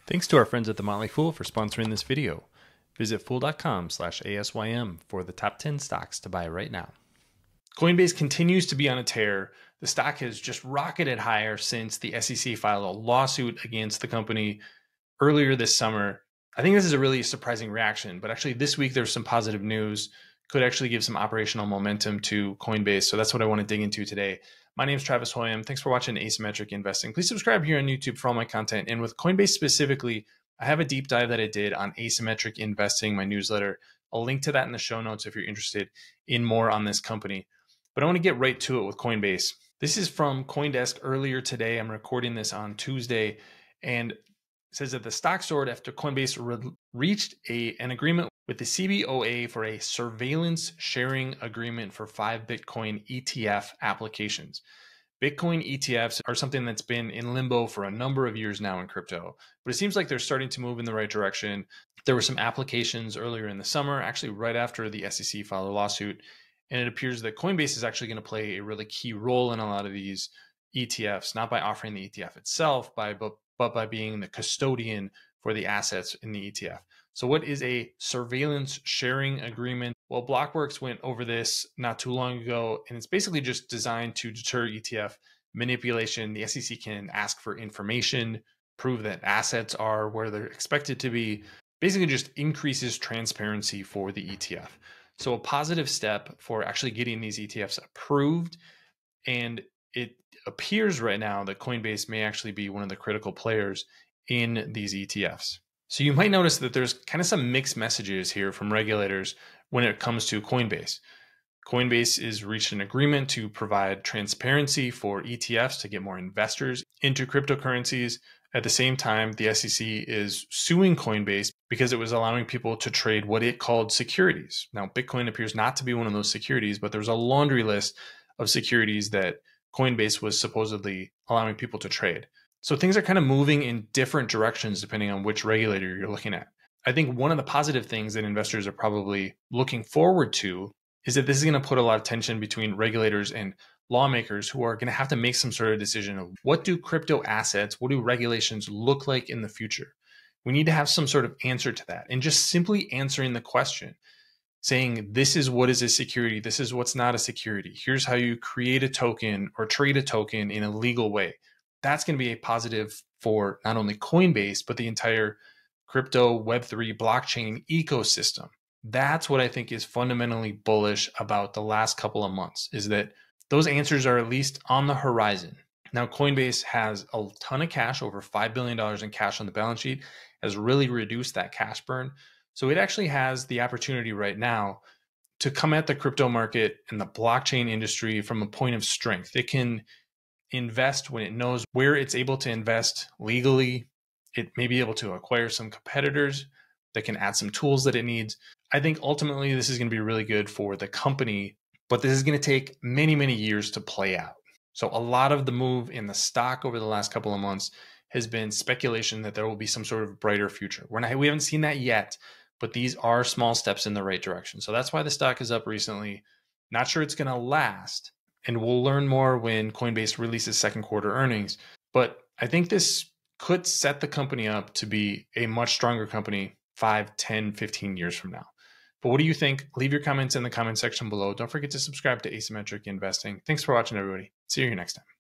Thanks to our friends at The Motley Fool for sponsoring this video. Visit fool.com/ASYM for the top 10 stocks to buy right now. Coinbase continues to be on a tear. The stock has just rocketed higher since the SEC filed a lawsuit against the company earlier this summer. I think this is a really surprising reaction, but actually this week there's some positive news. Could actually give some operational momentum to Coinbase. So that's what I want to dig into today. My name is Travis Hoyam. Thanks for watching Asymmetric Investing. Please subscribe here on YouTube for all my content. And with Coinbase specifically, I have a deep dive that I did on Asymmetric Investing, my newsletter. I'll link to that in the show notes if you're interested in more on this company. But I want to get right to it with Coinbase. This is from CoinDesk earlier today. I'm recording this on Tuesday, and it says that the stock soared after Coinbase reached an agreement with the CBOA for a surveillance sharing agreement for 5 Bitcoin ETF applications. Bitcoin ETFs are something that's been in limbo for a number of years now in crypto, but it seems like they're starting to move in the right direction. There were some applications earlier in the summer, actually right after the SEC filed a lawsuit, and it appears that Coinbase is actually going to play a really key role in a lot of these ETFs, not by offering the ETF itself, but by being the custodian for the assets in the ETF. So what is a surveillance sharing agreement? Well, Blockworks went over this not too long ago, and it's basically just designed to deter ETF manipulation. The SEC can ask for information, prove that assets are where they're expected to be, basically just increases transparency for the ETF. So a positive step for actually getting these ETFs approved. And it appears right now that Coinbase may actually be one of the critical players in these ETFs. So you might notice that there's kind of some mixed messages here from regulators when it comes to Coinbase. Coinbase has reached an agreement to provide transparency for ETFs to get more investors into cryptocurrencies. At the same time, the SEC is suing Coinbase because it was allowing people to trade what it called securities. Now, Bitcoin appears not to be one of those securities, but there's a laundry list of securities that Coinbase was supposedly allowing people to trade. So things are kind of moving in different directions depending on which regulator you're looking at. I think one of the positive things that investors are probably looking forward to is that this is going to put a lot of tension between regulators and lawmakers who are going to have to make some sort of decision of what do crypto assets, what do regulations look like in the future? We need to have some sort of answer to that. And just simply answering the question, saying this is what is a security, this is what's not a security, here's how you create a token or trade a token in a legal way. That's going to be a positive for not only Coinbase, but the entire crypto Web3 blockchain ecosystem. That's what I think is fundamentally bullish about the last couple of months, is that those answers are at least on the horizon. Now, Coinbase has a ton of cash, over $5 billion in cash on the balance sheet, has really reduced that cash burn. So it actually has the opportunity right now to come at the crypto market and the blockchain industry from a point of strength. It can invest when it knows where it's able to invest legally. It may be able to acquire some competitors that can add some tools that it needs. I think ultimately this is going to be really good for the company, but this is going to take many, many years to play out. So a lot of the move in the stock over the last couple of months has been speculation that there will be some sort of brighter future. We haven't seen that yet, but these are small steps in the right direction. So that's why the stock is up recently. Not sure it's going to last. And we'll learn more when Coinbase releases second quarter earnings. But I think this could set the company up to be a much stronger company 5, 10, 15 years from now. But what do you think? Leave your comments in the comment section below. Don't forget to subscribe to Asymmetric Investing. Thanks for watching, everybody. See you next time.